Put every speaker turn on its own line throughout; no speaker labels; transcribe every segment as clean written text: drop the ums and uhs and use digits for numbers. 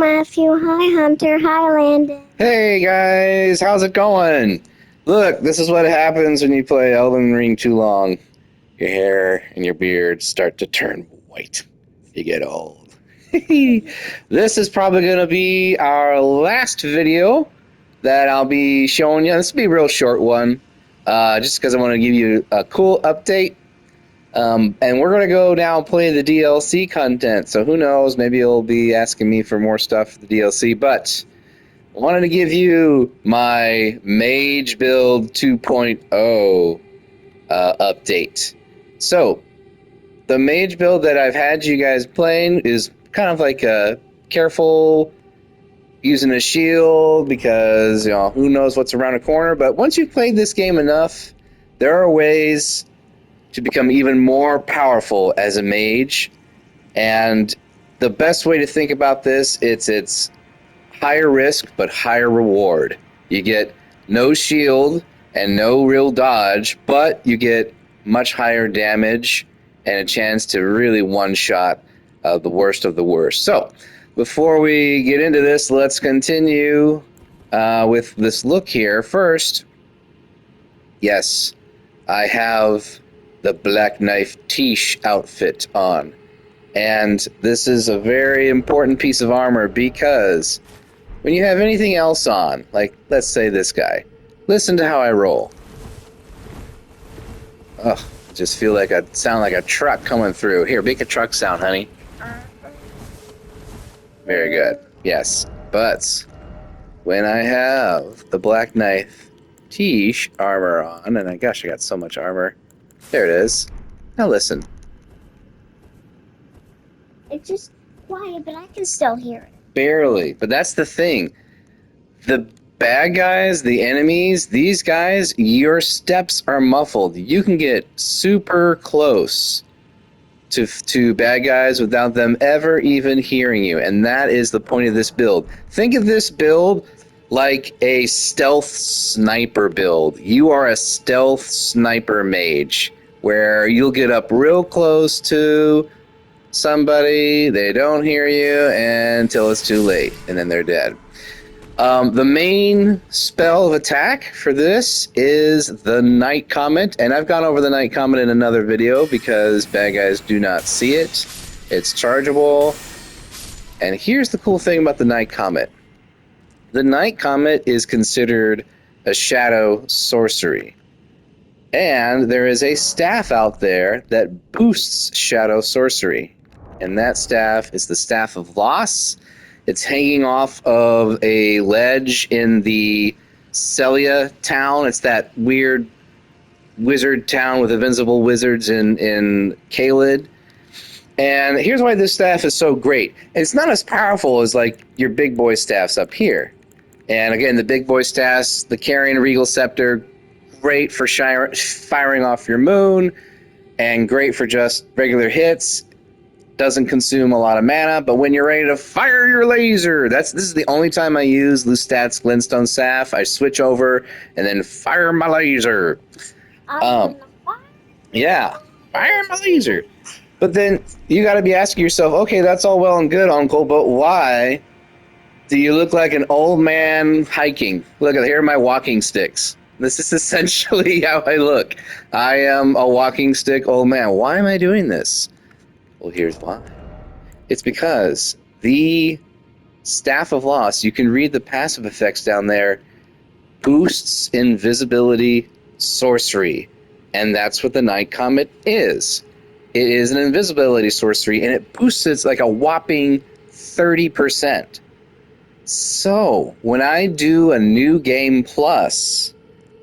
Matthew. Hi, Hunter. Hi, Landon.
Hey guys, how's it going? Look, this is what happens when you play Elden Ring too long. Your hair and your beard start to turn white. You get old. This is probably going to be our last video that I'll be showing you. This will be a real short one, just because I want to give you a cool update. And we're going to go now play the DLC content. So who knows, maybe you'll be asking me for more stuff for the DLC, but I wanted to give you my Mage Build 2.0 update. So, the Mage build that I've had you guys playing is kind of like a careful using a shield because, you know, who knows what's around the corner. But once you've played this game enough, there are ways to become even more powerful as a mage. And the best way to think about this, it's higher risk but higher reward. You get no shield and no real dodge, but you get much higher damage and a chance to really one-shot the worst of the worst. So, before we get into this, let's continue with this look here. First, yes, I have the Black Knife Tiche outfit on. And this is a very important piece of armor because when you have anything else on, like, let's say this guy, listen to how I roll. Ugh, I just feel like I sound like a truck coming through. Here, make a truck sound, honey. Very good. Yes. But when I have the Black Knife Tiche armor on, and gosh, I got so much armor. There it is. Now listen.
It's just quiet, but I can still hear it.
Barely. But that's the thing. The bad guys, the enemies, these guys, your steps are muffled. You can get super close to bad guys without them ever even hearing you. And that is the point of this build. Think of this build like a stealth sniper build. You are a stealth sniper mage where you'll get up real close to somebody, they don't hear you until it's too late, and then they're dead. The main spell of attack for this is the Night Comet, and I've gone over the Night Comet in another video because bad guys do not see it. It's chargeable, and here's the cool thing about the Night Comet. The Night Comet is considered a shadow sorcery, and there is a staff out there that boosts shadow sorcery, and that staff is the Staff of Loss. It's hanging off of a ledge in the Celia town. It's that weird wizard town with invincible wizards in Caelid. And here's why this staff is so great. It's not as powerful as like your big boy staffs up here. And again, the big boy staffs, the Carrion Regal Scepter, great for firing off your moon, and great for just regular hits. Doesn't consume a lot of mana, but when you're ready to fire your laser, this is the only time I use Lestat's Glintstone Staff. I switch over and then fire my laser. Yeah, fire my laser. But then you got to be asking yourself, okay, that's all well and good, Uncle, but why do you look like an old man hiking? Look, here are my walking sticks. This is essentially how I look. I am a walking stick old man. Why am I doing this? Well, here's why. It's because the Staff of Loss, you can read the passive effects down there, boosts invisibility sorcery. And that's what the Night Comet is. It is an invisibility sorcery, and it boosts it like a whopping 30%. So, when I do a new game plus,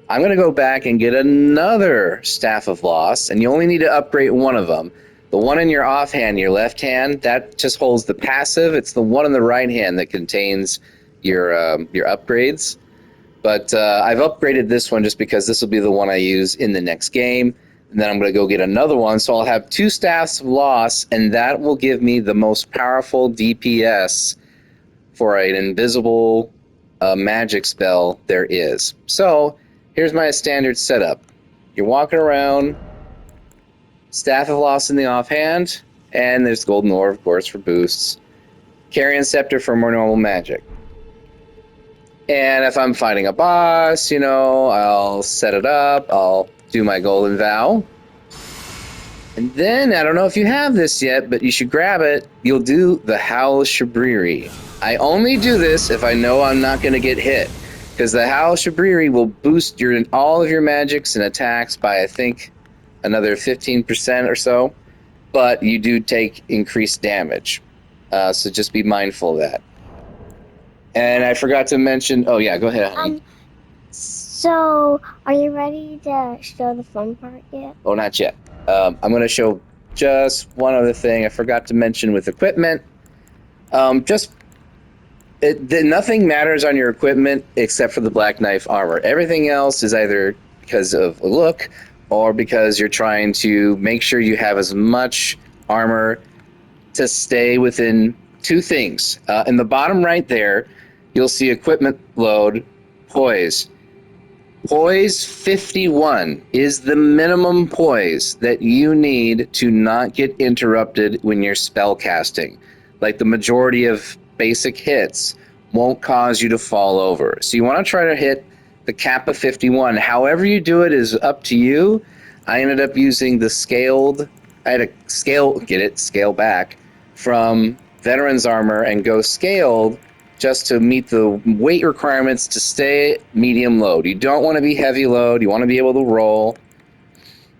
I'm going to go back and get another Staff of Loss, and you only need to upgrade one of them. The one in your offhand, your left hand, that just holds the passive. It's the one in the right hand that contains your upgrades. But I've upgraded this one just because this will be the one I use in the next game. And then I'm going to go get another one. So I'll have two Staffs of Loss, and that will give me the most powerful DPS for an invisible magic spell there is. So here's my standard setup. You're walking around, Staff of Loss in the offhand, and there's Golden Ore, of course, for boosts. Carrion Scepter for more normal magic. And if I'm fighting a boss, you know, I'll set it up. I'll do my Golden Vow. And then, I don't know if you have this yet, but you should grab it. You'll do the Howl Shabriri. I only do this if I know I'm not going to get hit. Because the Howl Shabriri will boost all of your magics and attacks by, I think, another 15% or so. But you do take increased damage. So just be mindful of that. And I forgot to mention... Oh, yeah, go ahead, honey.
So, are you ready to show the fun part yet?
Oh, not yet. I'm going to show just one other thing I forgot to mention with equipment. Nothing matters on your equipment except for the Black Knife armor. Everything else is either because of look or because you're trying to make sure you have as much armor to stay within two things. In the bottom right there, you'll see equipment load, poise. Poise 51 is the minimum poise that you need to not get interrupted when you're spell casting. Like the majority of basic hits won't cause you to fall over. So you want to try to hit the cap of 51. However you do it is up to you. I ended up using the scaled, I had to scale back from Veteran's Armor and go scaled just to meet the weight requirements to stay medium load. You don't want to be heavy load. You want to be able to roll,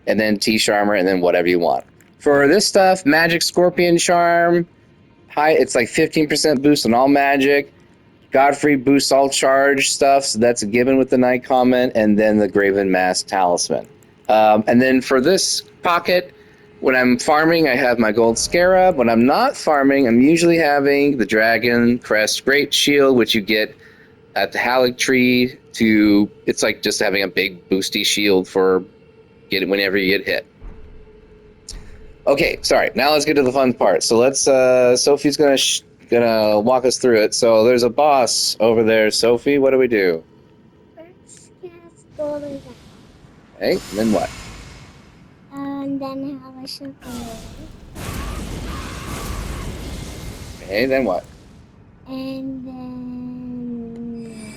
and then T-Charmer, and then whatever you want. For this stuff, Magic Scorpion Charm, it's like 15% boost on all magic. Godfrey boosts all charge stuff, so that's a given with the Night Comment, and then the Graven Mask Talisman. And then for this pocket, when I'm farming, I have my Gold Scarab. When I'm not farming, I'm usually having the Dragon Crest Great Shield, which you get at the Halleck Tree. It's like just having a big boosty shield for whenever you get hit. Okay, sorry. Now let's get to the fun part. So let's. Sophie's gonna walk us through it. So there's a boss over there. Sophie, what do we do?
First, cast Golden Vow.
Okay, and then what?
And then have a Shabriri.
Okay, then what?
And then...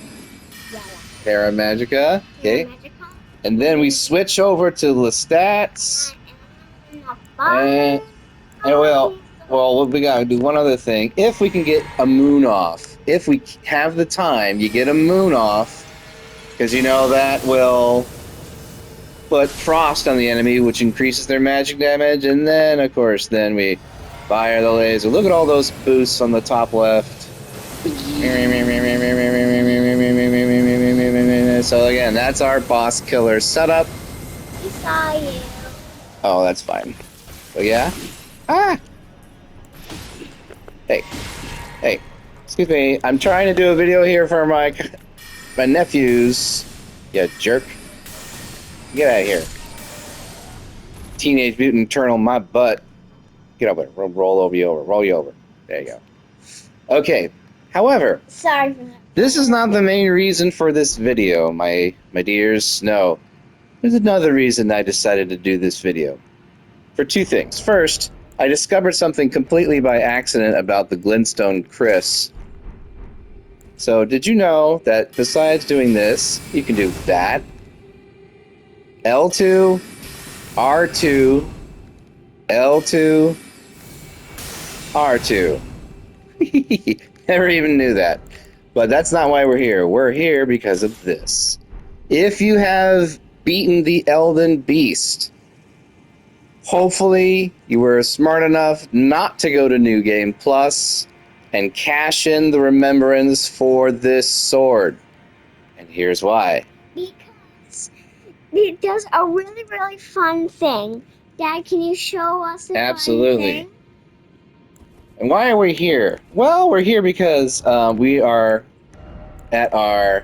Terra Magica. Okay. And then we switch over to Lestat's. And well, we gotta do one other thing. If we can get a moon off, if we have the time, you get a moon off, because you know that will put frost on the enemy, which increases their magic damage, and then, of course, then we fire the laser. Look at all those boosts on the top left. So again, that's our boss killer setup.
We saw you.
Oh, that's fine. But yeah. Ah! Hey. Excuse me. I'm trying to do a video here for my nephews. You jerk. Get out of here. Teenage Mutant Eternal, my butt. Get over there. Roll you over. There you go. Okay. However,
Sorry for that.
this is not the main reason for this video, my dears. No. There's another reason I decided to do this video. For two things. First, I discovered something completely by accident about the Glintstone Chris. So, did you know that besides doing this, you can do that, L2, R2, L2, R2. Never even knew that. But that's not why we're here. We're here because of this. If you have beaten the Elden Beast, hopefully you were smart enough not to go to New Game Plus and cash in the remembrance for this sword. And here's why.
Because it does a really, really fun thing. Dad, can you show us the
Absolutely.
fun thing?
And why are we here? Well, we're here because we are at our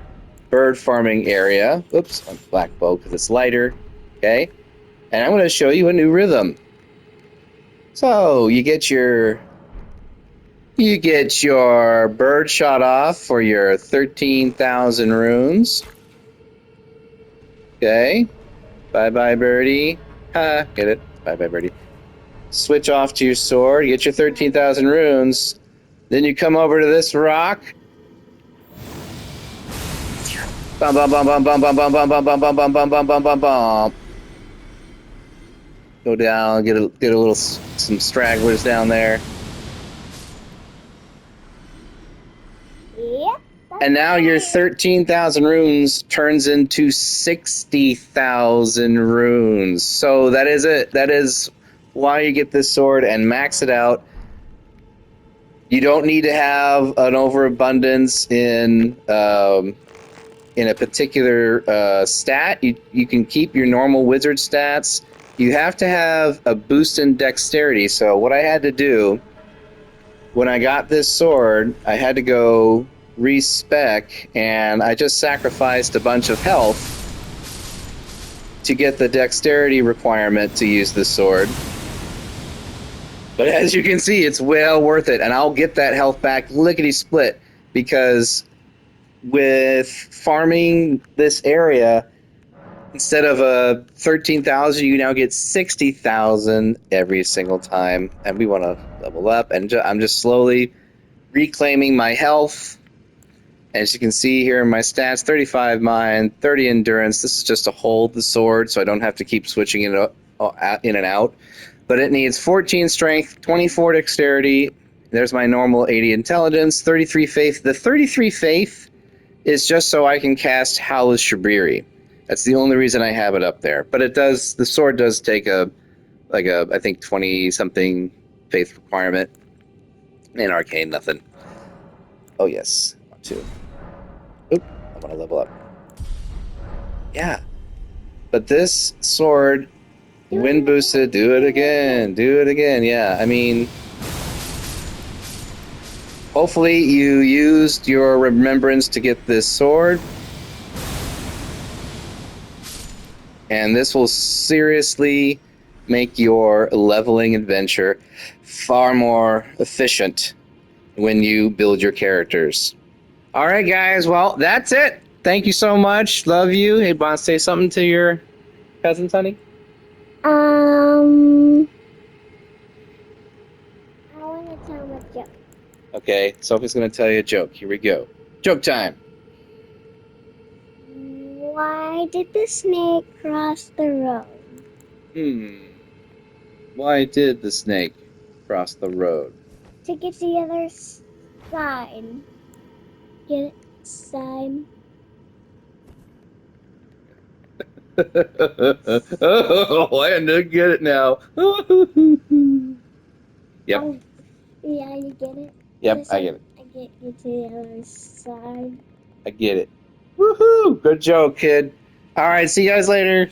bird farming area. Oops, on black bow because it's lighter. Okay. And I'm going to show you a new rhythm. So you get your bird shot off for your 13,000 runes. Okay. Bye-bye, birdie. Ha, get it? Bye-bye, birdie. Switch off to your sword. Get your 13,000 runes. Then you come over to this rock. Bum bum bum bum bum bum bum bum bum bum bum bum bum bum bum bum bum. Go down, get a little some stragglers down there.
Yep.
And now your 13,000 runes turns into 60,000 runes. So that is it. That is why you get this sword and max it out. You don't need to have an overabundance in a particular stat. You can keep your normal wizard stats. You have to have a boost in dexterity. So what I had to do when I got this sword, I had to go respec, and I just sacrificed a bunch of health to get the dexterity requirement to use this sword. But as you can see, it's well worth it, and I'll get that health back lickety-split, because with farming this area, instead of 13,000, you now get 60,000 every single time, and we want to level up, and I'm just slowly reclaiming my health. As you can see here in my stats, 35 mind, 30 endurance. This is just to hold the sword, so I don't have to keep switching it in and out. But it needs 14 strength, 24 dexterity. There's my normal 80 intelligence, 33 faith. The 33 faith is just so I can cast Howl's Shabiri. That's the only reason I have it up there. But it does, the sword does take I think 20 something faith requirement. In arcane, nothing. Oh yes, I want to. Oop, I want to level up. Yeah. But this sword, wind boosted, do it again. Yeah, I mean, hopefully you used your remembrance to get this sword. And this will seriously make your leveling adventure far more efficient when you build your characters. All right, guys. Well, that's it. Thank you so much. Love you. Hey, Bon, say something to your cousins, honey.
I want to tell a joke.
Okay, Sophie's going to tell you a joke. Here we go. Joke time.
Why did the snake cross the road?
Why did the snake cross the road?
To get to the other side. Get it? Side.
Oh, I didn't get it now. Yep.
Oh, yeah, you get it?
Yep, I get it.
I get you to the other side.
I get it. Woohoo! Good joke, kid. All right, see you guys later.